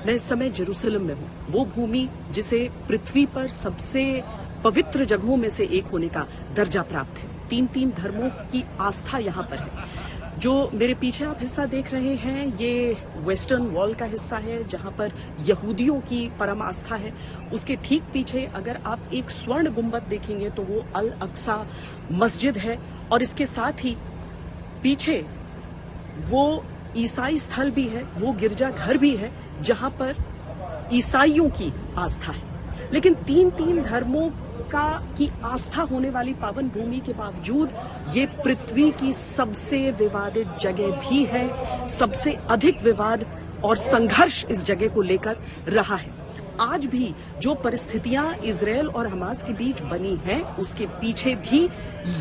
मैं इस समय जेरूसलम में हूँ, वो भूमि जिसे पृथ्वी पर सबसे पवित्र जगहों में से एक होने का दर्जा प्राप्त है। 3 धर्मों की आस्था यहाँ पर है। जो मेरे पीछे आप हिस्सा देख रहे हैं, ये वेस्टर्न वॉल का हिस्सा है जहाँ पर यहूदियों की परम आस्था है। उसके ठीक पीछे अगर आप एक स्वर्ण गुंबद देखेंगे तो वो अल अक्सा मस्जिद है, और इसके साथ ही पीछे वो ईसाई स्थल भी है, वो गिरजाघर भी है जहां पर ईसाइयों की आस्था है। लेकिन 3 धर्मों की आस्था होने वाली पावन भूमि के बावजूद ये पृथ्वी की सबसे विवादित जगह भी है। सबसे अधिक विवाद और संघर्ष इस जगह को लेकर रहा है। आज भी जो परिस्थितियां इजरायल और हमास के बीच बनी हैं, उसके पीछे भी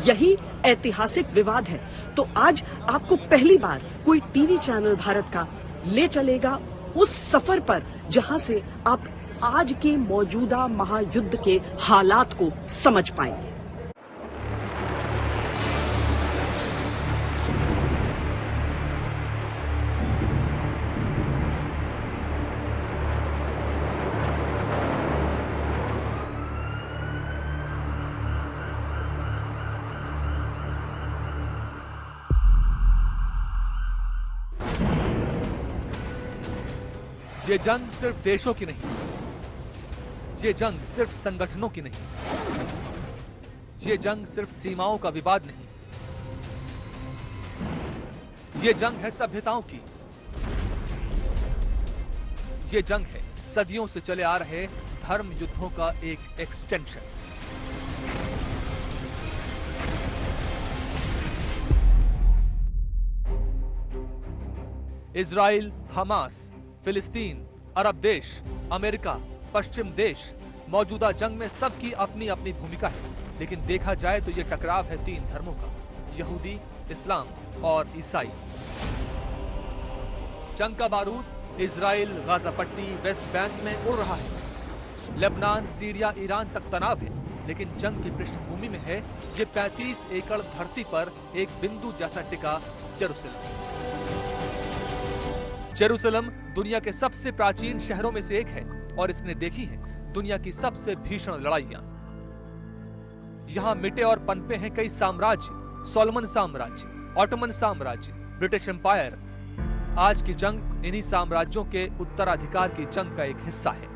यही ऐतिहासिक विवाद है। तो आज आपको पहली बार कोई टीवी चैनल भारत का ले चलेगा उस सफर पर जहां से आप आज के मौजूदा महायुद्ध के हालात को समझ पाएंगे। ये जंग सिर्फ देशों की नहीं, ये जंग सिर्फ संगठनों की नहीं, ये जंग सिर्फ सीमाओं का विवाद नहीं, ये जंग है सभ्यताओं की। ये जंग है सदियों से चले आ रहे धर्म युद्धों का एक एक्सटेंशन। इजराइल, हमास, फिलिस्तीन, अरब देश, अमेरिका, पश्चिम देश, मौजूदा जंग में सबकी अपनी अपनी भूमिका है। लेकिन देखा जाए तो यह टकराव है 3 धर्मों का, यहूदी, इस्लाम और ईसाई। जंग का बारूद इजराइल, गाजा पट्टी, वेस्ट बैंक में उड़ रहा है। लेबनान, सीरिया, ईरान तक तनाव है। लेकिन जंग की पृष्ठभूमि में है ये 35 एकड़ धरती पर एक बिंदु जैसा टिका जेरूसलम। जेरूसलम दुनिया के सबसे प्राचीन शहरों में से एक है और इसने देखी है दुनिया की सबसे भीषण लड़ाइयां। यहां मिटे और पनपे हैं कई साम्राज्य, सोलोमन साम्राज्य, ऑटोमन साम्राज्य, ब्रिटिश एम्पायर। आज की जंग इन्हीं साम्राज्यों के उत्तराधिकार की जंग का एक हिस्सा है।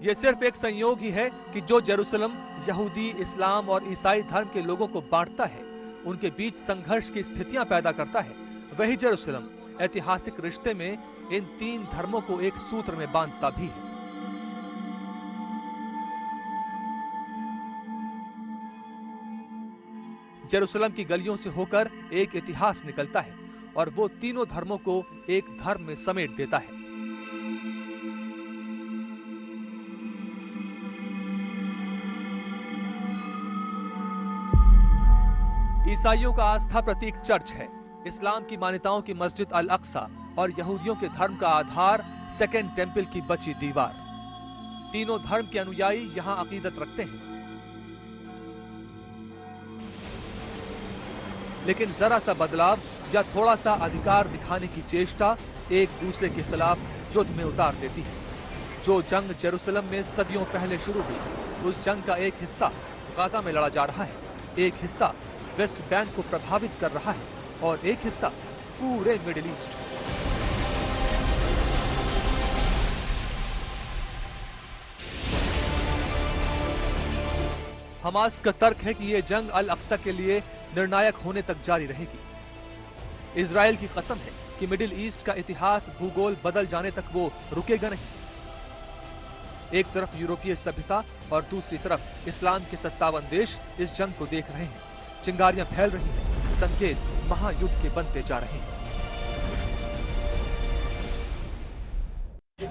यह सिर्फ एक संयोग ही है कि जो जेरूसलम यहूदी, इस्लाम और ईसाई धर्म के लोगों को बांटता है, उनके बीच संघर्ष की स्थितियां पैदा करता है, वही जेरूसलम ऐतिहासिक रिश्ते में इन 3 धर्मों को एक सूत्र में बांधता भी है। जेरूसलम की गलियों से होकर एक इतिहास निकलता है और वो तीनों धर्मों को एक धर्म में समेट देता है। ईसाइयों का आस्था प्रतीक चर्च है, इस्लाम की मान्यताओं की मस्जिद अल अक्सा और यहूदियों के धर्म का आधार सेकेंड टेंपल की बची दीवार। तीनों धर्म के अनुयायी यहाँ अकीदत रखते हैं। लेकिन जरा सा बदलाव या थोड़ा सा अधिकार दिखाने की चेष्टा एक दूसरे के खिलाफ युद्ध में उतार देती है। जो जंग जेरूसलम में सदियों पहले शुरू हुई, उस जंग का एक हिस्सा गाजा में लड़ा जा रहा है, एक हिस्सा वेस्ट बैंक को प्रभावित कर रहा है और एक हिस्सा पूरे मिडिल ईस्ट। हमास का तर्क है कि यह जंग अल अक्सा के लिए निर्णायक होने तक जारी रहेगी। इजराइल की कसम है कि मिडिल ईस्ट का इतिहास, भूगोल बदल जाने तक वो रुकेगा नहीं। एक तरफ यूरोपीय सभ्यता और दूसरी तरफ इस्लाम के 57 देश इस जंग को देख रहे हैं। चिंगारियां फैल रही हैं, संकेत महायुद्ध के बनते जा रहे हैं।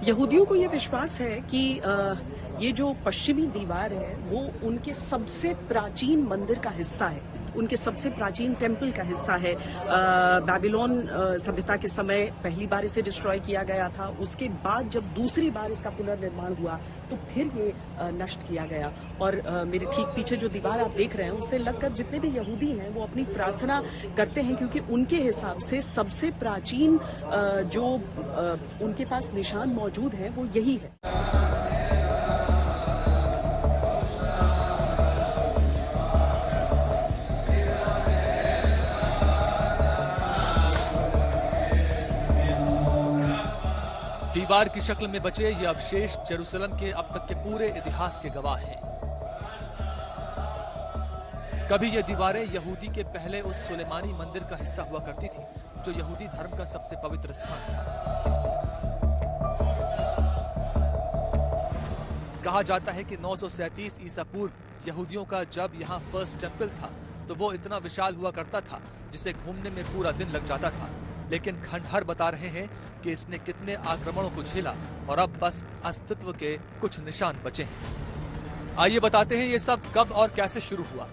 यहूदियों को यह विश्वास है कि ये जो पश्चिमी दीवार है वो उनके सबसे प्राचीन मंदिर का हिस्सा है उनके सबसे प्राचीन टेम्पल का हिस्सा है। बेबीलोन सभ्यता के समय पहली बार इसे डिस्ट्रॉय किया गया था। उसके बाद जब दूसरी बार इसका पुनर्निर्माण हुआ तो फिर ये नष्ट किया गया। और मेरे ठीक पीछे जो दीवार आप देख रहे हैं, उससे लगकर जितने भी यहूदी हैं वो अपनी प्रार्थना करते हैं, क्योंकि उनके हिसाब से सबसे प्राचीन जो उनके पास निशान मौजूद है वो यही है। दीवार की शक्ल में बचे ये अवशेष जेरूसलम के अब तक के पूरे इतिहास के गवाह हैं। कभी ये दीवारें यहूदी के पहले उस सुलेमानी मंदिर का हिस्सा हुआ करती थी, जो यहूदी धर्म का सबसे पवित्र स्थान था। कहा जाता है कि 937 ईसा पूर्व यहूदियों का जब यहाँ फर्स्ट टेंपल था तो वो इतना विशाल हुआ करता था जिसे घूमने में पूरा दिन लग जाता था। लेकिन खंडहर बता रहे हैं कि इसने कितने आक्रमणों को झेला और अब बस अस्तित्व के कुछ निशान बचे हैं। आइए बताते हैं ये सब कब और कैसे शुरू हुआ।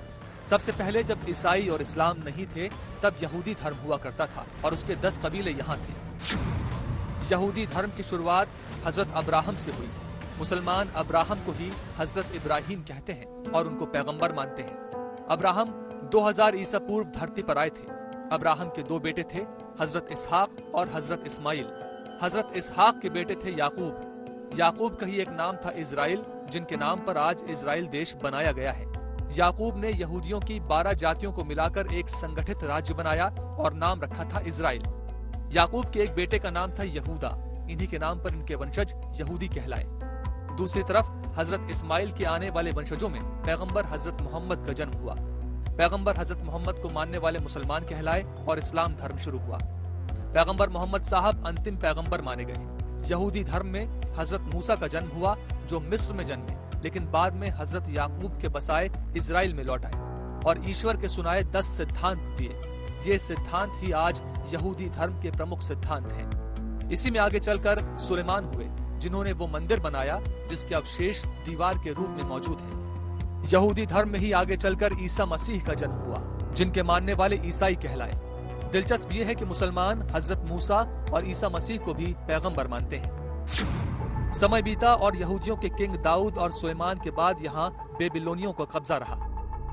सबसे पहले जब ईसाई और इस्लाम नहीं थे तब यहूदी धर्म हुआ करता था और उसके 10 कबीले यहाँ थे। यहूदी धर्म की शुरुआत हजरत अब्राहम से हुई। मुसलमान अब्राहम को ही हजरत इब्राहिम कहते हैं और उनको पैगंबर मानते हैं। अब्राहम 2000 ईसा पूर्व धरती पर आए थे। अब्राहम के 2 बेटे थे, हजरत इसहाक और हजरत इस्माइल। हजरत इसहाक के बेटे थे याकूब। याकूब का ही एक नाम था इजराइल, जिनके नाम पर आज इजराइल देश बनाया गया है। याकूब ने यहूदियों की 12 जातियों को मिलाकर एक संगठित राज्य बनाया और नाम रखा था इजराइल। याकूब के एक बेटे का नाम था यहूदा। इन्हीं के नाम पर इनके वंशज यहूदी कहलाए। दूसरी तरफ हजरत इस्माइल के आने वाले वंशजों में पैगंबर हजरत मोहम्मद का जन्म हुआ। पैगंबर हजरत मोहम्मद को मानने वाले मुसलमान कहलाए और इस्लाम धर्म शुरू हुआ। पैगंबर मोहम्मद साहब अंतिम पैगंबर माने गए। यहूदी धर्म में हजरत मूसा का जन्म हुआ, जो मिस्र में जन्मे, लेकिन बाद में हजरत याकूब के बसाए इजराइल में लौट आए और ईश्वर के सुनाए 10 सिद्धांत दिए। ये सिद्धांत ही आज यहूदी धर्म के प्रमुख सिद्धांत हैं। इसी में आगे चलकर सुलेमान हुए, जिन्होंने वो मंदिर बनाया जिसके अवशेष दीवार के रूप में मौजूद हैं। यहूदी धर्म में ही आगे चलकर ईसा मसीह का जन्म हुआ, जिनके मानने वाले ईसाई कहलाए। दिलचस्प ये है कि मुसलमान हजरत मूसा और ईसा मसीह को भी पैगंबर मानते हैं। समय बीता और यहूदियों के किंग दाऊद और सुलेमान के बाद यहाँ बेबीलोनियों का कब्जा रहा।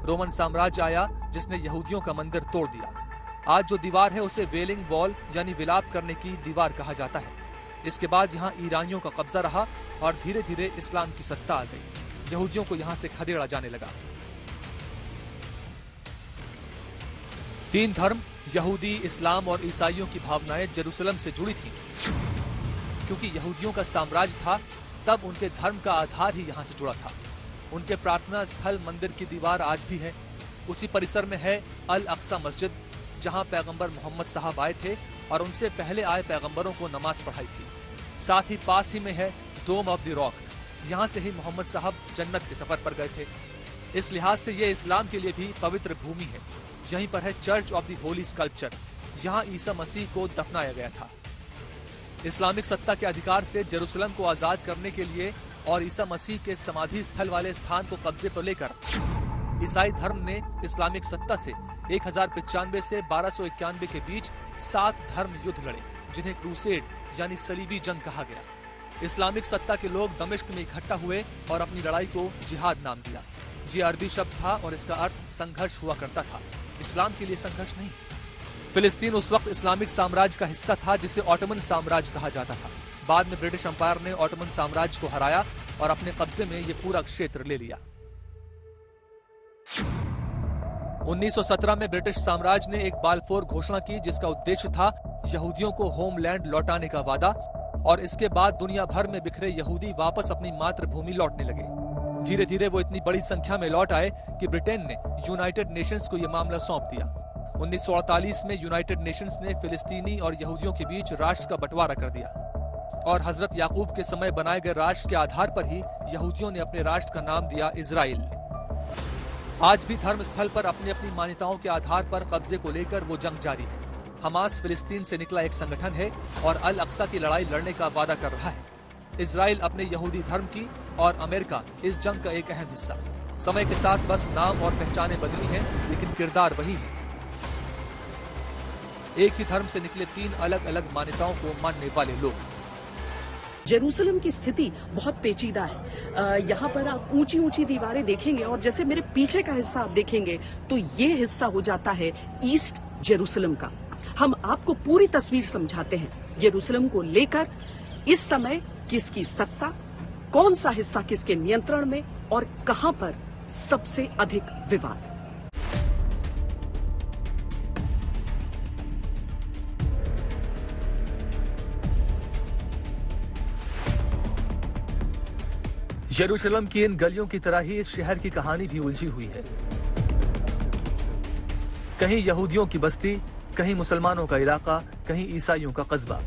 रोमन साम्राज्य आया जिसने यहूदियों का मंदिर तोड़ दिया। आज जो दीवार है उसे वेलिंग वॉल यानी विलाप करने की दीवार कहा जाता है। इसके बाद यहाँ ईरानियों का कब्जा रहा और धीरे धीरे इस्लाम की सत्ता आ गई। यहूदियों को यहाँ से खदेड़ा जाने लगा। 3 धर्म यहूदी, इस्लाम और ईसाइयों की भावनाएं जेरूसलम से जुड़ी थीं। क्योंकि यहूदियों का साम्राज्य था, तब उनके धर्म का आधार ही यहाँ से जुड़ा था। उनके प्रार्थना स्थल मंदिर की दीवार आज भी है। उसी परिसर में है अल अक्सा मस्जिद, जहाँ पैगंबर मोहम्मद साहब आए थे और उनसे पहले आए पैगंबरों को नमाज पढ़ाई थी। साथ ही पास ही में है डोम ऑफ द रॉक। यहाँ से ही मोहम्मद साहब जन्नत के सफर पर गए थे। इस लिहाज से ये इस्लाम के लिए भी पवित्र भूमि है। यहीं पर है church of the Holi sculpture. यहाँ ईसा मसीह को दफनाया गया था। इस्लामिक सत्ता के अधिकार से जेरूसलम को आजाद करने के लिए और ईसा मसीह के समाधि स्थल वाले स्थान को कब्जे पर लेकर ईसाई धर्म ने इस्लामिक सत्ता से 1095 से 1291 के बीच 7 धर्म युद्ध लड़े, जिन्हें क्रूसेड यानी सलीबी जंग कहा गया। इस्लामिक सत्ता के लोग दमिश्क में इकट्ठा हुए और अपनी लड़ाई को जिहाद नाम दिया। ये अरबी शब्द था और इसका अर्थ संघर्ष हुआ करता था, इस्लाम के लिए संघर्ष नहीं। फिलिस्तीन उस वक्त इस्लामिक साम्राज्य का हिस्सा था, जिसे ऑटोमन साम्राज्य कहा जाता था। बाद में ब्रिटिश एम्पायर ने ऑटोमन साम्राज्य को हराया और अपने कब्जे में ये पूरा क्षेत्र ले लिया। 1917 में ब्रिटिश साम्राज्य ने एक बालफोर घोषणा की, जिसका उद्देश्य था यहूदियों को होमलैंड लौटाने का वादा, और इसके बाद दुनिया भर में बिखरे यहूदी वापस अपनी मातृभूमि लौटने लगे। धीरे धीरे वो इतनी बड़ी संख्या में लौट आए कि ब्रिटेन ने यूनाइटेड नेशंस को यह मामला सौंप दिया। 1948 में यूनाइटेड नेशंस ने फिलिस्तीनी और यहूदियों के बीच राष्ट्र का बंटवारा कर दिया और हजरत याकूब के समय बनाए गए राष्ट्र के आधार पर ही यहूदियों ने अपने राष्ट्र का नाम दिया इजराइल। आज भी धर्म स्थल पर अपनी अपनी मान्यताओं के आधार पर कब्जे को लेकर वो जंग जारी है। हमास फिलिस्तीन से निकला एक संगठन है और अल अक्सा की लड़ाई लड़ने का वादा कर रहा है। इजराइल अपने यहूदी धर्म की और अमेरिका इस जंग का एक अहम हिस्सा। समय के साथ बस नाम और पहचानें बदली हैं, लेकिन किरदार वही है। एक ही धर्म से निकले 3 अलग अलग मान्यताओं को मानने वाले लोग। जेरूसलम की स्थिति बहुत पेचीदा है। यहाँ पर आप ऊंची ऊंची दीवारें देखेंगे और जैसे मेरे पीछे का हिस्सा आप देखेंगे तो ये हिस्सा हो जाता है ईस्ट जेरूसलम का। हम आपको पूरी तस्वीर समझाते हैं जेरूसलम को लेकर इस समय किसकी सत्ता, कौन सा हिस्सा किसके नियंत्रण में और कहां पर सबसे अधिक विवाद। यरूशलेम की इन गलियों की तरह ही इस शहर की कहानी भी उलझी हुई है। कहीं यहूदियों की बस्ती, कहीं मुसलमानों का इलाका, कहीं ईसाइयों का कस्बा।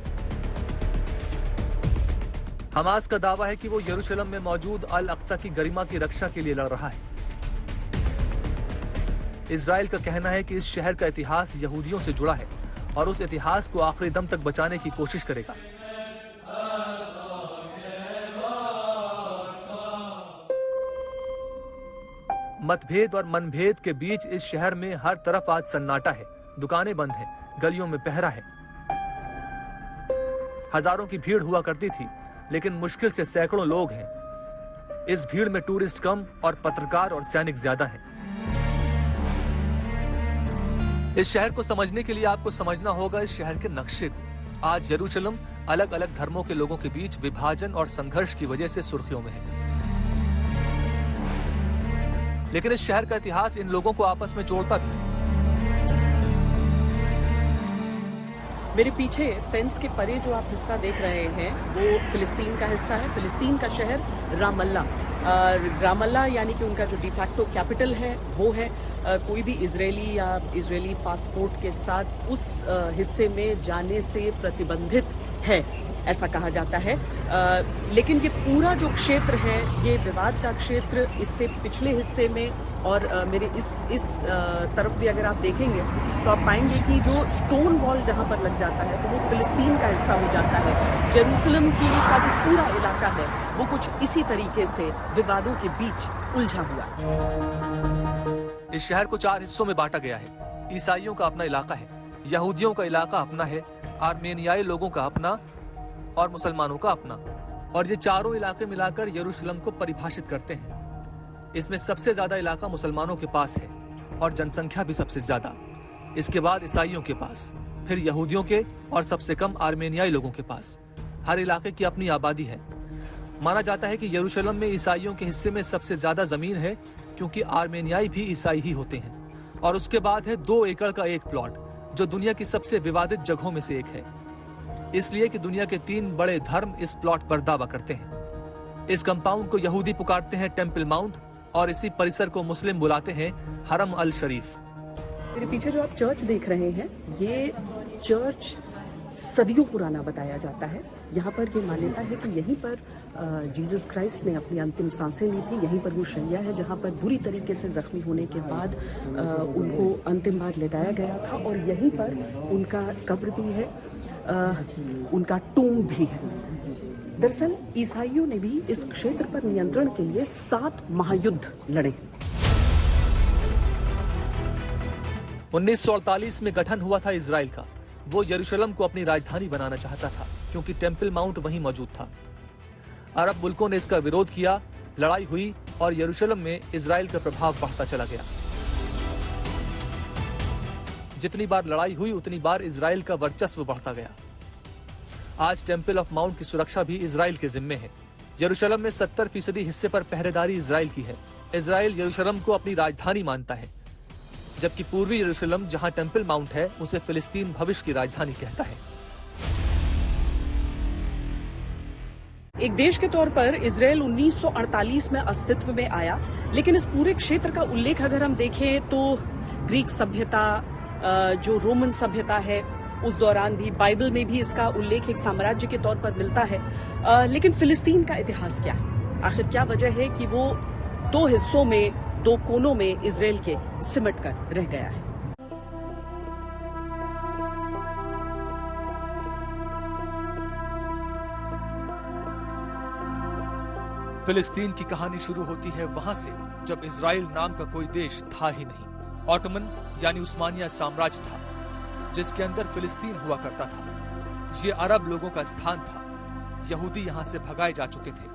हमास का दावा है कि वो यरूशलेम में मौजूद अल अक्सा की गरिमा की रक्षा के लिए लड़ रहा है। इजराइल का कहना है कि इस शहर का इतिहास यहूदियों से जुड़ा है और उस इतिहास को आखिरी दम तक बचाने की कोशिश करेगा। मतभेद और मनभेद के बीच इस शहर में हर तरफ आज सन्नाटा है। दुकानें बंद हैं, गलियों में पहरा है। हजारों की भीड़ हुआ करती थी, लेकिन मुश्किल से सैकड़ों लोग हैं। इस भीड़ में टूरिस्ट कम और पत्रकार और सैनिक ज्यादा हैं। इस शहर को समझने के लिए आपको समझना होगा इस शहर के नक्शे को। आज यरूशलेम अलग अलग धर्मों के लोगों के बीच विभाजन और संघर्ष की वजह से सुर्खियों में है, लेकिन इस शहर का इतिहास इन लोगों को आपस में जोड़ता भी है। मेरे पीछे फेंस के परे जो आप हिस्सा देख रहे हैं वो फिलिस्तीन का हिस्सा है। फिलिस्तीन का शहर रामल्ला, रामल्ला यानी कि उनका जो डिफैक्टो कैपिटल है वो है। कोई भी इजरायली या इजरायली पासपोर्ट के साथ उस हिस्से में जाने से प्रतिबंधित है, ऐसा कहा जाता है। लेकिन ये पूरा जो क्षेत्र है ये विवाद का क्षेत्र। इससे पिछले हिस्से में और मेरे इस तरफ भी अगर आप देखेंगे तो आप पाएंगे कि जो स्टोन वॉल जहां पर लग जाता है तो वो फिलिस्तीन का हिस्सा हो जाता है। जेरूसलम का जो पूरा इलाका है वो कुछ इसी तरीके से विवादों के बीच उलझा हुआ है। इस शहर को 4 हिस्सों में बांटा गया है। ईसाइयों का अपना इलाका है, यहूदियों का इलाका अपना है, आर्मेनियाई लोगों का अपना और मुसलमानों का अपना। और ये चारों इलाके मिलाकर यरूशलेम को परिभाषित करते हैं। इसमें सबसे ज्यादा इलाका मुसलमानों के पास है और जनसंख्या भी सबसे ज्यादा। इसके बाद ईसाइयों के पास, फिर यहूदियों के और सबसे कम आर्मेनियाई लोगों के पास। हर इलाके की अपनी आबादी है। माना जाता है कि यरूशलेम में ईसाइयों के हिस्से में सबसे ज्यादा जमीन है, क्योंकि आर्मेनियाई भी ईसाई ही होते हैं। और उसके बाद है 2 एकड़ का एक प्लॉट, जो दुनिया की सबसे विवादित जगहों में से एक है, इसलिए कि दुनिया के 3 बड़े धर्म इस प्लॉट पर दावा करते हैं। इस कंपाउंड को यहूदी पुकारते हैं टेम्पल माउंट और इसी परिसर को मुस्लिम बुलाते हैं हरम अल शरीफ। मेरे पीछे जो आप चर्च देख रहे हैं ये चर्च सदियों पुराना बताया जाता है। यहाँ पर ये मान्यता है कि यहीं पर जीसस क्राइस्ट ने अपनी अंतिम सांसें ली थी। यहीं पर वो शैया है जहाँ पर बुरी तरीके से जख्मी होने के बाद उनको अंतिम बार लेटाया गया था और यहीं पर उनका कब्र भी है, उनका टूम भी है। दरअसल ईसाइयों ने भी इस क्षेत्र पर नियंत्रण के लिए 7 महायुद्ध लड़े। 1948 में गठन हुआ था इजराइल का। वो यरूशलेम को अपनी राजधानी बनाना चाहता था, क्योंकि टेम्पल माउंट वहीं मौजूद था। अरब मुल्कों ने इसका विरोध किया, लड़ाई हुई और यरूशलेम में इजराइल का प्रभाव बढ़ता चला गया। जितनी बार लड़ाई हुई उतनी बार इजराइल का वर्चस्व बढ़ता गया। आज टेम्पल ऑफ माउंट की सुरक्षा भी इजराइल के जिम्मे है। यरूशलेम में 70% हिस्से पर पहरेदारी इजराइल की है। इजराइल यरूशलेम को अपनी राजधानी मानता है, जबकि पूर्वी यरूशलेम जहां टेम्पल माउंट है उसे फिलिस्तीन भविष्य की राजधानी कहता है। एक देश के तौर पर इजराइल 1948 में अस्तित्व में आया, लेकिन इस पूरे क्षेत्र का उल्लेख अगर हम देखें तो ग्रीक सभ्यता, जो रोमन सभ्यता है, उस दौरान भी बाइबल में भी इसका उल्लेख एक साम्राज्य के तौर पर मिलता है। लेकिन फिलिस्तीन का इतिहास क्या है? आखिर क्या वजह है कि वो 2 हिस्सों में, 2 कोनों में इजराइल के सिमट कर रह गया है? फिलिस्तीन की कहानी शुरू होती है वहां से जब इजराइल नाम का कोई देश था ही नहीं। ऑटोमन यानी उस्मानिया साम्राज्य था जिसके अंदर फिलिस्तीन हुआ करता था। ये अरब लोगों का स्थान था। यहूदी यहां से भगाए जा चुके थे।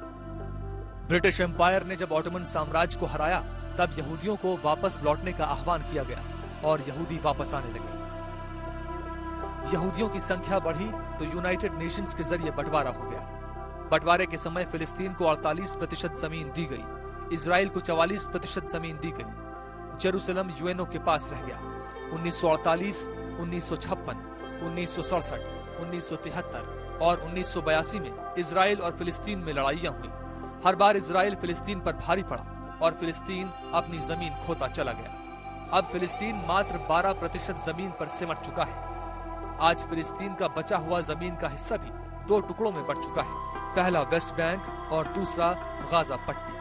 ब्रिटिश एम्पायर ने जब ऑटोमन साम्राज्य को हराया तब यहूदियों को वापस लौटने का आह्वान किया गया और यहूदी वापस आने लगे। यहूदियों की संख्या बढ़ी तो यूनाइटेड नेशंस के जरिए बंटवारा हो गया। बंटवारे के समय फिलिस्तीन को 48% जमीन दी गई, इजराइल को 44% जमीन दी गई। जेरूसलम यूएनओ के पास रह गया। 1948, 1956, 1967, 1973 और 1982 में इजराइल और फिलिस्तीन में लड़ाइयां हुई। हर बार इजराइल फिलिस्तीन पर भारी पड़ा और फिलिस्तीन अपनी जमीन खोता चला गया। अब फिलिस्तीन मात्र 12% जमीन पर सिमट चुका है। आज फिलिस्तीन का बचा हुआ जमीन का हिस्सा भी 2 टुकड़ों में बंट चुका है, पहला वेस्ट बैंक और दूसरा गाजा पट्टी।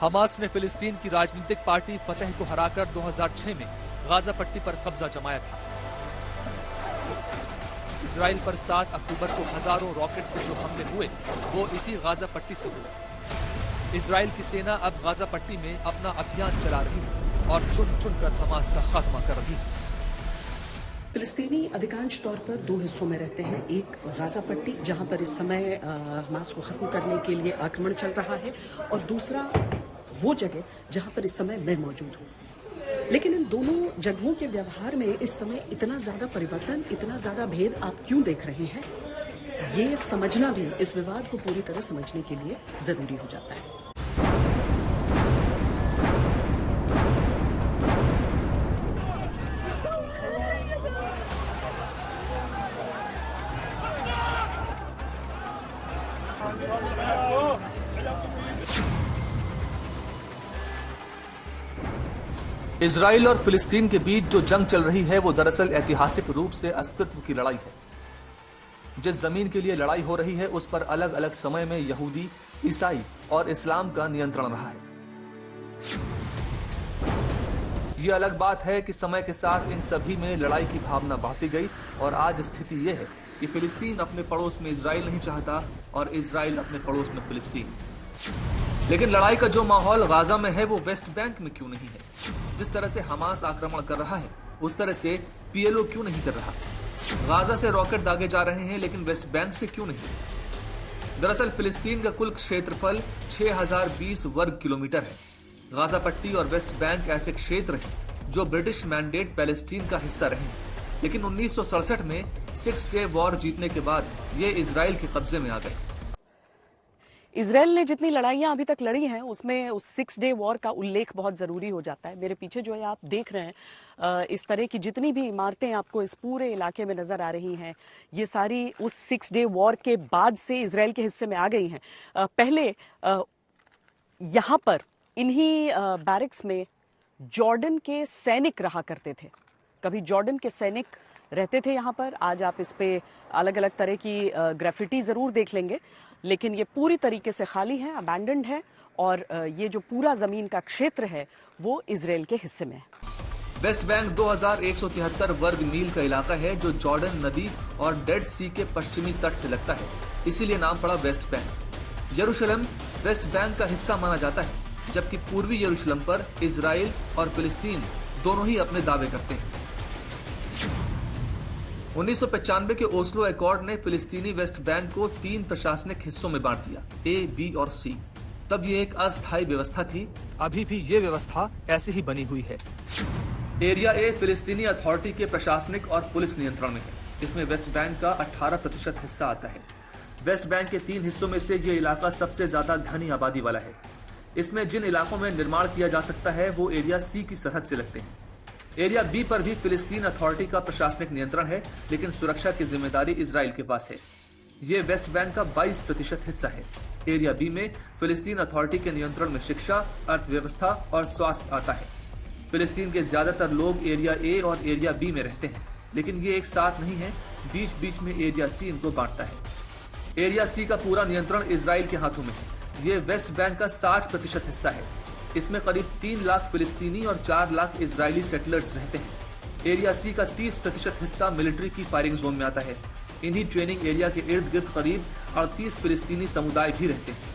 हमास ने फिलिस्तीन की राजनीतिक पार्टी फतह को हराकर 2006 में गाजा पट्टी पर कब्जा जमाया था। इजराइल पर 7 अक्टूबर को हजारों रॉकेट से जो हमले हुए वो इसी गाजा पट्टी से हुए। इजराइल की सेना अब गाजा पट्टी में अपना अभियान चला रही है और चुन चुन कर हमास का खात्मा कर रही है। फिलिस्तीनी अधिकांश तौर पर 2 हिस्सों में रहते हैं। एक गाजा पट्टी जहां पर इस समय हमास को खत्म करने के लिए आक्रमण चल रहा है, और दूसरा वो जगह जहां पर इस समय मैं मौजूद हूँ। लेकिन इन दोनों जगहों के व्यवहार में इस समय इतना ज्यादा परिवर्तन, इतना ज्यादा भेद आप क्यों देख रहे हैं, ये समझना भी इस विवाद को पूरी तरह समझने के लिए जरूरी हो जाता है। इजराइल और फिलिस्तीन के बीच जो जंग चल रही है वो दरअसल ऐतिहासिक रूप से अस्तित्व की लड़ाई है। जिस जमीन के लिए लड़ाई हो रही है उस पर अलग अलग समय में यहूदी, ईसाई और इस्लाम का नियंत्रण रहा है। ये अलग बात है कि समय के साथ इन सभी में लड़ाई की भावना बढ़ती गई और आज स्थिति यह है कि फिलिस्तीन अपने पड़ोस में इजराइल नहीं चाहता और इजराइल अपने पड़ोस में फिलिस्तीन। लेकिन लड़ाई का जो माहौल गाजा में है वो वेस्ट बैंक में क्यों नहीं है? जिस तरह से हमास आक्रमण कर रहा है उस तरह से पीएलओ क्यों नहीं कर रहा? गाजा से रॉकेट दागे जा रहे हैं लेकिन वेस्ट बैंक से क्यों नहीं? दरअसल फिलिस्तीन का कुल क्षेत्रफल 6020 वर्ग किलोमीटर है। गाजा पट्टी और वेस्ट बैंक ऐसे क्षेत्र हैं जो ब्रिटिश मैंडेट पैलेस्टीन का हिस्सा रहे, लेकिन 1967 में 6 डे वॉर जीतने के बाद ये इजराइल के कब्जे में आ गए। इजराइल ने जितनी लड़ाइयां अभी तक लड़ी हैं उसमें उस 6 डे वॉर का उल्लेख बहुत जरूरी हो जाता है। मेरे पीछे जो है आप देख रहे हैं, इस तरह की जितनी भी इमारतें आपको इस पूरे इलाके में नजर आ रही हैं, ये सारी उस 6 डे वॉर के बाद से इजराइल के हिस्से में आ गई हैं। पहले यहाँ पर इन्हीं बैरक्स में जॉर्डन के सैनिक रहा करते थे। कभी जॉर्डन के सैनिक रहते थे यहाँ पर। आज आप इस पे अलग अलग तरह की ग्राफिटी जरूर देख लेंगे, लेकिन ये पूरी तरीके से खाली है, अबैंडन्ड है, और ये जो पूरा जमीन का क्षेत्र है वो इजराइल के हिस्से में है। वेस्ट बैंक 2173 वर्ग मील का इलाका है जो जॉर्डन नदी और डेड सी के पश्चिमी तट से लगता है, इसीलिए नाम पड़ा वेस्ट बैंक। यरूशलेम वेस्ट बैंक का हिस्सा माना जाता है, जबकि पूर्वी यरूशलेम पर इजराइल और फिलिस्तीन दोनों ही अपने दावे करते हैं। 1995 के ओस्लो एकॉर्ड ने फिलिस्तीनी वेस्ट बैंक को 3 प्रशासनिक हिस्सों में बांट दिया, ए, बी और सी। तब ये एक अस्थायी व्यवस्था थी, अभी भी ये व्यवस्था ऐसे ही बनी हुई है। एरिया ए फिलिस्तीनी अथॉरिटी के प्रशासनिक और पुलिस नियंत्रण में है। इसमें वेस्ट बैंक का 18% हिस्सा आता है। वेस्ट बैंक के 3 हिस्सों में से ये इलाका सबसे ज्यादा घनी आबादी वाला है। इसमें जिन इलाकों में निर्माण किया जा सकता है वो एरिया सी की सरहद से लगते हैं। एरिया बी पर भी फिलिस्तीन अथॉरिटी का प्रशासनिक नियंत्रण है, लेकिन सुरक्षा की जिम्मेदारी इजराइल के पास है। ये वेस्ट बैंक का 22% हिस्सा है। एरिया बी में फिलिस्तीन अथॉरिटी के नियंत्रण में शिक्षा, अर्थव्यवस्था और स्वास्थ्य आता है। फिलिस्तीन के ज्यादातर लोग एरिया ए और एरिया बी में रहते हैं, लेकिन ये एक साथ नहीं है, बीच बीच में एरिया सी इनको बांटता है। एरिया सी का पूरा नियंत्रण इजराइल के हाथों में है। ये वेस्ट बैंक का 60% हिस्सा है। इसमें करीब 3 लाख फिलिस्तीनी और 4 लाख इजरायली सेटलर्स रहते हैं। एरिया सी का 30% हिस्सा मिलिट्री की फायरिंग जोन में आता है। इन्हीं ट्रेनिंग एरिया के इर्द गिर्द करीब 38 फिलिस्तीनी समुदाय भी रहते हैं।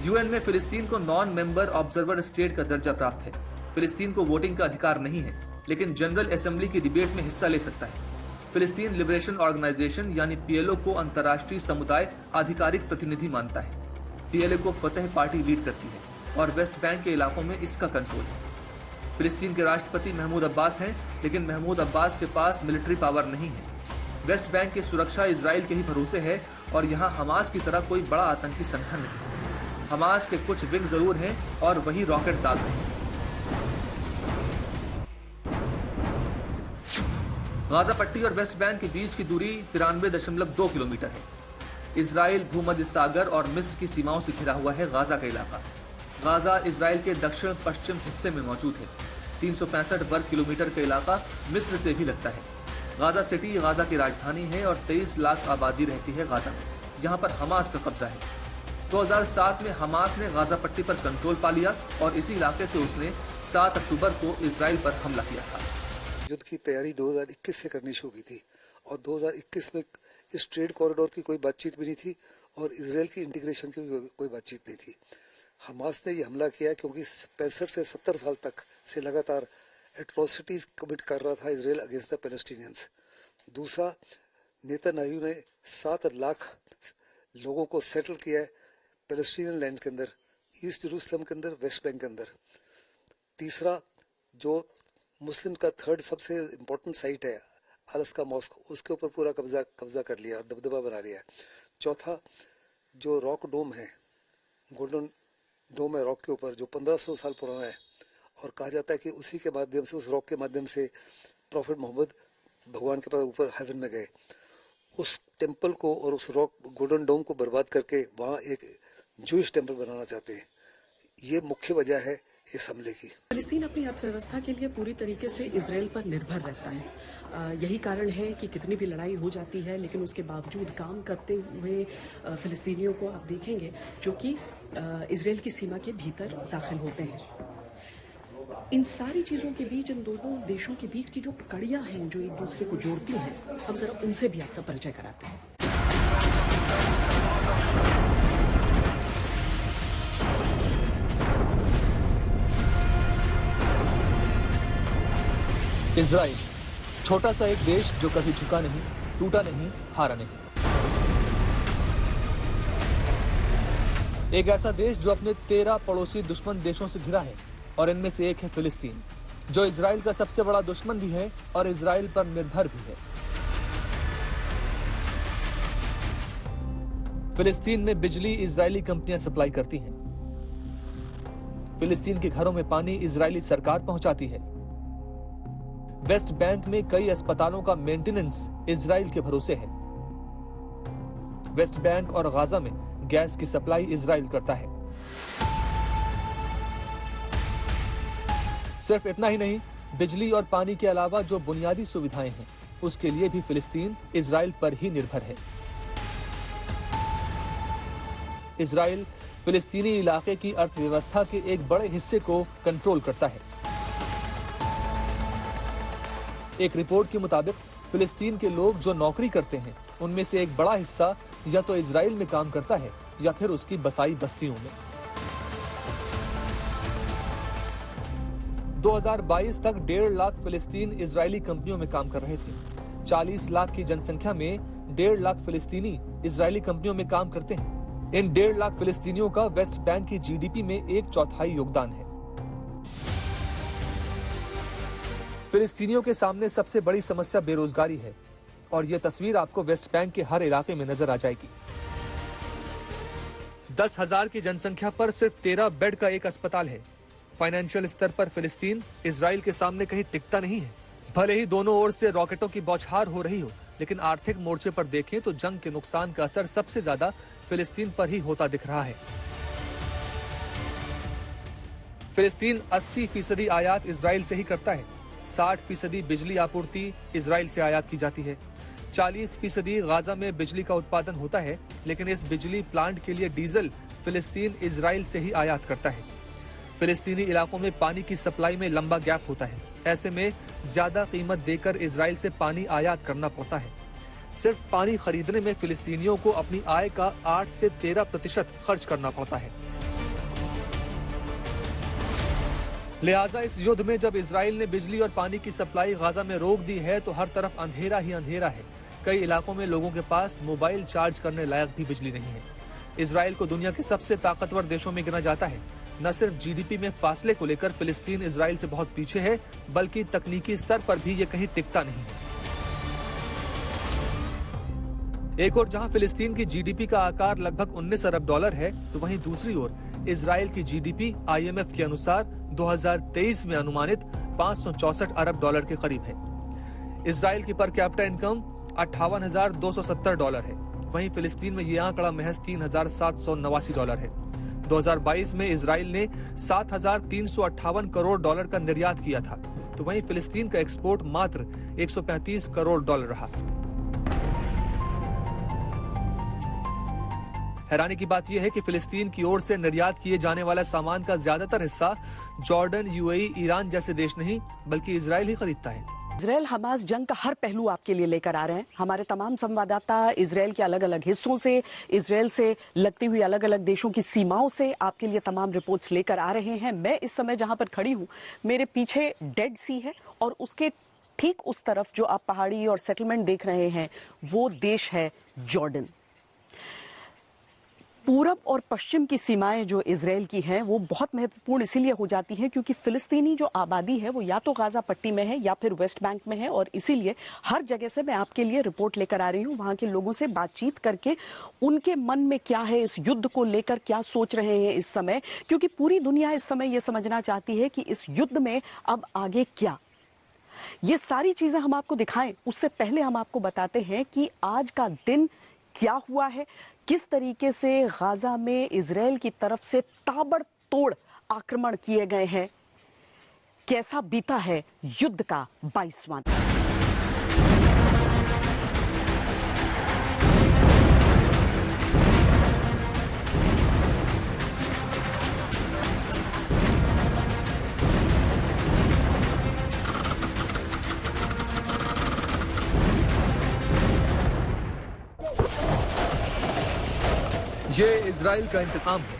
यूएन में फिलिस्तीन को नॉन मेंबर ऑब्जर्वर स्टेट का दर्जा प्राप्त है। फिलिस्तीन को वोटिंग का अधिकार नहीं है, लेकिन जनरल असेंबली की डिबेट में हिस्सा ले सकता है। फिलिस्तीन लिबरेशन ऑर्गेनाइजेशन यानी पीएलओ को अंतर्राष्ट्रीय समुदाय आधिकारिक प्रतिनिधि मानता है। पीएलओ को फतह पार्टी लीड करती है और वेस्ट बैंक के इलाकों में इसका कंट्रोल है। फिलिस्तीन के राष्ट्रपति महमूद अब्बास हैं, लेकिन महमूद अब्बास के पास मिलिट्री पावर नहीं है। वेस्ट बैंक की सुरक्षा इजराइल के ही भरोसे है और यहाँ हमास की तरह कोई बड़ा आतंकी संगठन नहीं। हमास के कुछ विंग जरूर हैं और वही रॉकेट दाग रहे हैं। गाजा पट्टी और वेस्ट बैंक के बीच की दूरी 93.2 किलोमीटर है। इजराइल भूमध्य सागर और मिस्र की सीमाओं से घिरा हुआ है गाजा का इलाका। गाजा इजराइल के दक्षिण पश्चिम हिस्से में मौजूद है। 365 वर्ग किलोमीटर का इलाका मिस्र से भी लगता है। गाजा सिटी गाजा की राजधानी है और 23 लाख आबादी रहती है गाजा में। यहाँ पर हमास का कब्जा है। 2007 में हमास ने गाजा पट्टी पर कंट्रोल पा लिया और इसी इलाके से उसने 7 अक्टूबर को इजराइल पर हमला किया था। युद्ध की तैयारी 2021 से करनी शुरू की थी और 2021 में इस ट्रेड कॉरिडोर की कोई बातचीत भी नहीं थी और इजराइल की इंटीग्रेशन की भी कोई बातचीत नहीं थी। हमास ने ये हमला किया क्योंकि 65 से 70 साल तक से लगातार एट्रोसिटीज कमिट कर रहा था इजराइल अगेंस्ट द पैलेस्टीनियंस। दूसरा, नेतन्याहू ने 7 लाख लोगों को सेटल किया है पैलेस्टीनियन लैंड के अंदर, ईस्ट जेरूसलम के अंदर, वेस्ट बैंक के अंदर। तीसरा, जो मुस्लिम का थर्ड सबसे इम्पोर्टेंट साइट है अलास्का मॉस्क, उसके ऊपर पूरा कब्जा कर लिया और दबदबा बना लिया है। चौथा, जो रॉक डोम है, गोल्डन डोम है रॉक के ऊपर, जो 1500 साल पुराना है और कहा जाता है कि उसी के माध्यम से, उस रॉक के माध्यम से प्रॉफिट मोहम्मद भगवान के पास ऊपर हेवन में गए। उस टेम्पल को और उस रॉक गोल्डन डोम को बर्बाद करके वहाँ एक जूइश टेम्पल बनाना चाहते हैं। ये मुख्य वजह है इस हमले की। फिलिस्तीन अपनी अर्थव्यवस्था के लिए पूरी तरीके से इजराइल पर निर्भर रहता है। यही कारण है कि कितनी भी लड़ाई हो जाती है, लेकिन उसके बावजूद काम करते हुए फिलिस्तीनियों को आप देखेंगे जो कि इजराइल की सीमा के भीतर दाखिल होते हैं। इन सारी चीज़ों के बीच, इन दोनों देशों के बीच की जो कड़ियाँ हैं जो एक दूसरे को जोड़ती हैं, हम जरा उनसे भी आपका परिचय कराते हैं। इजराइल, छोटा सा एक देश जो कभी झुका नहीं, टूटा नहीं, हारा नहीं। एक ऐसा देश जो अपने 13 पड़ोसी दुश्मन देशों से घिरा है और इनमें से एक है फिलिस्तीन, जो इजराइल का सबसे बड़ा दुश्मन भी है और इजराइल पर निर्भर भी है। फिलिस्तीन में बिजली इजरायली कंपनियां सप्लाई करती हैं। फिलिस्तीन के घरों में पानी इजरायली सरकार पहुंचाती है। वेस्ट बैंक में कई अस्पतालों का मेंटेनेंस इजराइल के भरोसे है। वेस्ट बैंक और गाजा में गैस की सप्लाई इजराइल करता है। सिर्फ इतना ही नहीं, बिजली और पानी के अलावा जो बुनियादी सुविधाएं हैं, उसके लिए भी फिलिस्तीन इजराइल पर ही निर्भर है। इजराइल फिलिस्तीनी इलाके की अर्थव्यवस्था के एक बड़े हिस्से को कंट्रोल करता है। एक रिपोर्ट के मुताबिक फिलिस्तीन के लोग जो नौकरी करते हैं, उनमें से एक बड़ा हिस्सा या तो इजराइल में काम करता है या फिर उसकी बसाई बस्तियों में। 2022 तक 1.5 लाख फिलिस्तीन इजरायली कंपनियों में काम कर रहे थे। 40 लाख की जनसंख्या में 1.5 लाख फिलिस्तीनी इजरायली कंपनियों में काम करते हैं। इन 1.5 लाख फिलिस्तीनियों का वेस्ट बैंक की जीडीपी में 1/4 योगदान है। फिलिस्तीनियों के सामने सबसे बड़ी समस्या बेरोजगारी है और यह तस्वीर आपको वेस्ट बैंक के हर इलाके में नजर आ जाएगी। 10,000 की जनसंख्या पर सिर्फ 13 बेड का एक अस्पताल है। फाइनेंशियल स्तर पर फिलिस्तीन इजराइल के सामने कहीं टिकता नहीं है। भले ही दोनों ओर से रॉकेटों की बौछार हो रही हो, लेकिन आर्थिक मोर्चे पर देखें तो जंग के नुकसान का असर सबसे ज्यादा फिलिस्तीन पर ही होता दिख रहा है। फिलिस्तीन 80% आयात इजराइल से ही करता है। 60% बिजली आपूर्ति इजराइल से आयात की जाती है। 40% गाजा में बिजली का उत्पादन होता है, लेकिन इस बिजली प्लांट के लिए डीजल फिलिस्तीन इजराइल से ही आयात करता है। फिलिस्तीनी इलाकों में पानी की सप्लाई में लंबा गैप होता है। ऐसे में ज्यादा कीमत देकर इजराइल से पानी आयात करना पड़ता है। सिर्फ पानी खरीदने में फिलिस्तीनियों को अपनी आय का 8 से 13% खर्च करना पड़ता है। लिहाजा इस युद्ध में जब इजराइल ने बिजली और पानी की सप्लाई गाजा में रोक दी है तो हर तरफ अंधेरा ही अंधेरा है। कई इलाकों में लोगों के पास मोबाइल चार्ज करने लायक भी बिजली नहीं है। इजराइल को दुनिया के सबसे ताकतवर देशों में गिना जाता है। न सिर्फ जीडीपी में फासले को लेकर फिलिस्तीन इजराइल से बहुत पीछे है, बल्कि तकनीकी स्तर पर भी ये कहीं टिकता नहीं है। एक और जहां फिलिस्तीन की जीडीपी का आकार लगभग 19 अरब डॉलर है, तो वहीं दूसरी ओर इजराइल की जीडीपी आईएमएफ के अनुसार 2023 में अनुमानित 564 अरब डॉलर के करीब है। इजराइल की पर कैपिटा इनकम 58,270 डॉलर है, वहीं फिलिस्तीन में ये आंकड़ा महज 3,789 डॉलर है। 2022 में इजराइल ने 7,358 करोड़ डॉलर का निर्यात किया था, तो वहीं फिलिस्तीन का एक्सपोर्ट मात्र 135 करोड़ डॉलर रहा। हैरानी की बात यह है कि फिलिस्तीन की ओर से निर्यात किए जाने वाला सामान का ज्यादातर हिस्सा जॉर्डन, यूएई, ईरान जैसे देश नहीं बल्कि इजराइल ही खरीदता है। इजराइल हमास जंग का हर पहलू आपके लिए लेकर आ रहे हैं। हमारे तमाम संवाददाता इजराइल के अलग अलग हिस्सों से, इजराइल से लगती हुई अलग अलग देशों की सीमाओं से आपके लिए तमाम रिपोर्ट्स लेकर आ रहे हैं। मैं इस समय जहां पर खड़ी हूं, मेरे पीछे डेड सी है और उसके ठीक उस तरफ जो आप पहाड़ी और सेटलमेंट देख रहे हैं वो देश है जॉर्डन। पूरब और पश्चिम की सीमाएं जो इजराइल की हैं वो बहुत महत्वपूर्ण इसीलिए हो जाती हैं क्योंकि फिलिस्तीनी जो आबादी है वो या तो गाजा पट्टी में है या फिर वेस्ट बैंक में है, और इसीलिए हर जगह से मैं आपके लिए रिपोर्ट लेकर आ रही हूँ, वहां के लोगों से बातचीत करके उनके मन में क्या है, इस युद्ध को लेकर क्या सोच रहे हैं इस समय, क्योंकि पूरी दुनिया इस समय ये समझना चाहती है कि इस युद्ध में अब आगे क्या। ये सारी चीजें हम आपको दिखाएं उससे पहले हम आपको बताते हैं कि आज का दिन क्या हुआ है, किस तरीके से गाजा में इजराइल की तरफ से ताबड़तोड़ आक्रमण किए गए हैं, कैसा बीता है युद्ध का 22वां दिन। ये इजराइल का इंतकाम है।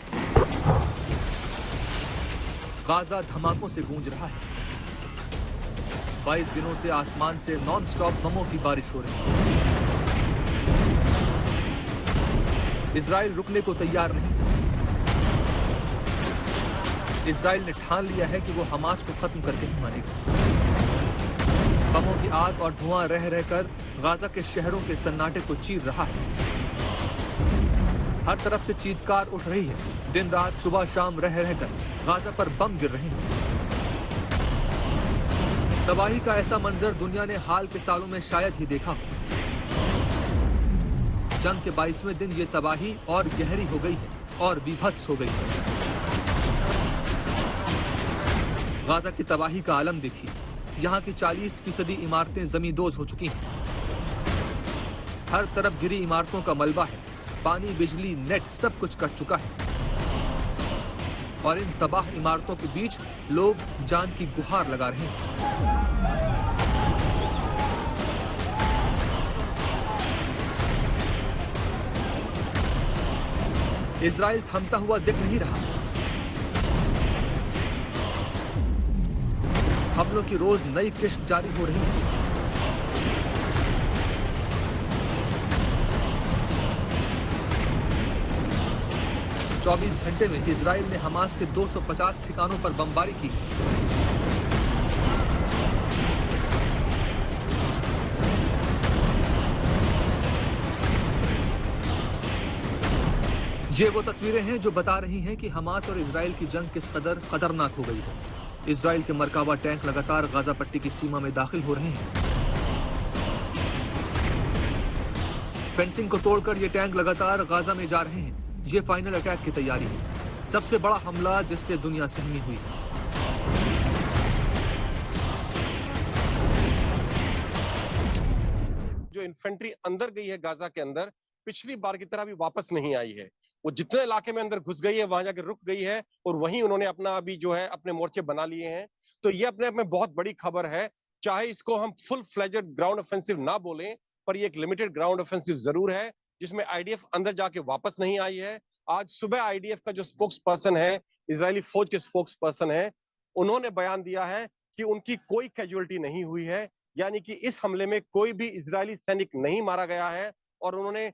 गाजा धमाकों से गूंज रहा है। 22 दिनों से आसमान से नॉन स्टॉप बमों की बारिश हो रही है। इजराइल रुकने को तैयार नहीं। इजराइल ने ठान लिया है कि वो हमास को खत्म करके ही मानेगा। बमों की आग और धुआं रह रहकर गाजा के शहरों के सन्नाटे को चीर रहा है। हर तरफ से चीत्कार उठ रही है। दिन रात सुबह शाम रह रहकर गाजा पर बम गिर रहे हैं। तबाही का ऐसा मंजर दुनिया ने हाल के सालों में शायद ही देखा हो। जंग के 22वें दिन ये तबाही और गहरी हो गई है और विभत्स हो गई है। गाजा की तबाही का आलम देखिए। यहाँ की 40% इमारतें जमींदोज हो चुकी हैं। हर तरफ गिरी इमारतों का मलबा है। पानी, बिजली, नेट सब कुछ कट चुका है और इन तबाह इमारतों के बीच लोग जान की गुहार लगा रहे हैं। इजराइल थमता हुआ दिख नहीं रहा। हमलों की रोज नई किश्त जारी हो रही है। 24 घंटे में इजराइल ने हमास के 250 ठिकानों पर बमबारी की। ये वो तस्वीरें हैं जो बता रही हैं कि हमास और इजराइल की जंग किस कदर खतरनाक हो गई है। इजराइल के मरकाबा टैंक लगातार गाजा पट्टी की सीमा में दाखिल हो रहे हैं। फेंसिंग को तोड़कर ये टैंक लगातार गाजा में जा रहे हैं। ये फाइनल अटैक की तैयारी है, सबसे बड़ा हमला जिससे दुनिया सहमी हुई है। जो इन्फेंट्री अंदर गई है गाजा के अंदर, पिछली बार की तरह भी वापस नहीं आई है। वो जितने इलाके में अंदर घुस गई है वहां जाकर रुक गई है और वहीं उन्होंने अपना अभी जो है अपने मोर्चे बना लिए हैं। तो ये अपने आप में बहुत बड़ी खबर है। चाहे इसको हम फुल फ्लेजेड ग्राउंड ऑफेंसिव ना बोलें, पर ये एक लिमिटेड ग्राउंड ऑफेंसिव जरूर है, जिसमें आईडीएफ अंदर जाके वापस नहीं आई है। आज सुबह आईडीएफ का जो स्पोक्स पर्सन है, इजरायली फौज के स्पोक्स पर्सन है, उन्होंने बयान दिया है कि उनकी कोई कैजुअलिटी नहीं हुई है, यानी कि इस हमले में कोई भी इजरायली सैनिक नहीं मारा गया है। और उन्होंने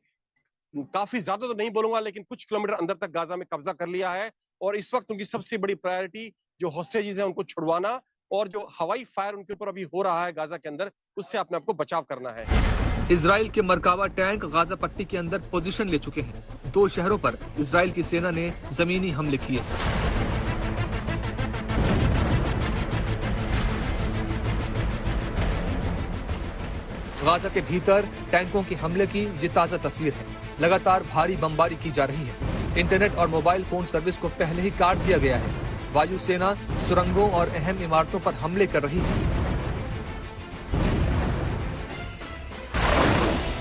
काफी ज्यादा तो नहीं बोलूंगा, लेकिन कुछ किलोमीटर अंदर तक गाजा में कब्जा कर लिया है। और इस वक्त उनकी सबसे बड़ी प्रायोरिटी जो हॉस्टेजेस है उनको छुड़वाना, और जो हवाई फायर उनके ऊपर अभी हो रहा है गाजा के अंदर, उससे अपने आप को बचाव करना है। इजराइल के मरकावा टैंक गाजा पट्टी के अंदर पोजीशन ले चुके हैं। 2 शहरों पर इजराइल की सेना ने जमीनी हमले किए। गाजा के भीतर टैंकों के हमले की ये ताजा तस्वीर है। लगातार भारी बमबारी की जा रही है। इंटरनेट और मोबाइल फोन सर्विस को पहले ही काट दिया गया है। वायुसेना सुरंगों और अहम इमारतों पर हमले कर रही है।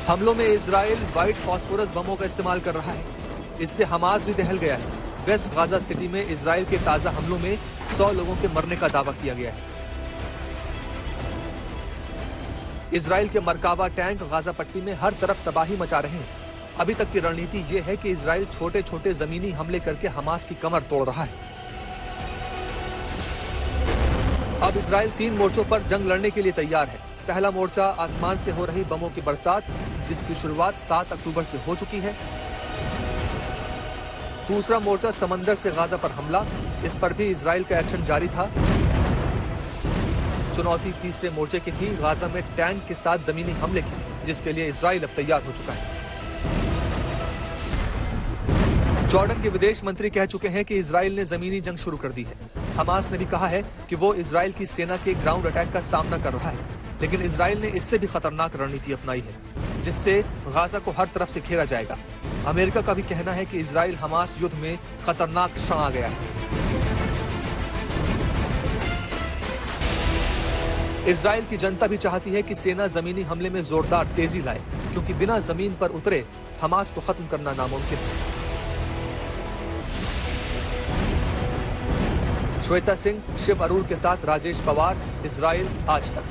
हमलों में इजराइल व्हाइट फास्फोरस बमों का इस्तेमाल कर रहा है। इससे हमास भी दहल गया है। वेस्ट गाजा सिटी में इजराइल के ताजा हमलों में 100 लोगों के मरने का दावा किया गया है। इजराइल के मरकावा टैंक गाजा पट्टी में हर तरफ तबाही मचा रहे हैं। अभी तक की रणनीति ये है कि इजराइल छोटे छोटे जमीनी हमले करके हमास की कमर तोड़ रहा है। अब इजराइल 3 मोर्चों पर जंग लड़ने के लिए तैयार है। पहला मोर्चा आसमान से हो रही बमों की बरसात, जिसकी शुरुआत 7 अक्टूबर से हो चुकी है। दूसरा मोर्चा समंदर से गाजा पर हमला, इस पर भी इजराइल का एक्शन जारी था। चुनौती तीसरे मोर्चे की थी, गाजा में टैंक के साथ जमीनी हमले की, जिसके लिए इजराइल अब तैयार हो चुका है। जॉर्डन के विदेश मंत्री कह चुके हैं कि इजराइल ने जमीनी जंग शुरू कर दी है। हमास ने भी कहा है कि वो इजराइल की सेना के ग्राउंड अटैक का सामना कर रहा है, लेकिन इजराइल ने इससे भी खतरनाक रणनीति अपनाई है, जिससे गाजा को हर तरफ से घेरा जाएगा। अमेरिका का भी कहना है कि इजराइल हमास युद्ध में खतरनाक क्षण आ गया है। इजराइल की जनता भी चाहती है कि सेना जमीनी हमले में जोरदार तेजी लाए, क्योंकि बिना जमीन पर उतरे हमास को खत्म करना नामुमकिन है। श्वेता सिंह, शिव अरूर के साथ राजेश पवार, इजराइल आज तक।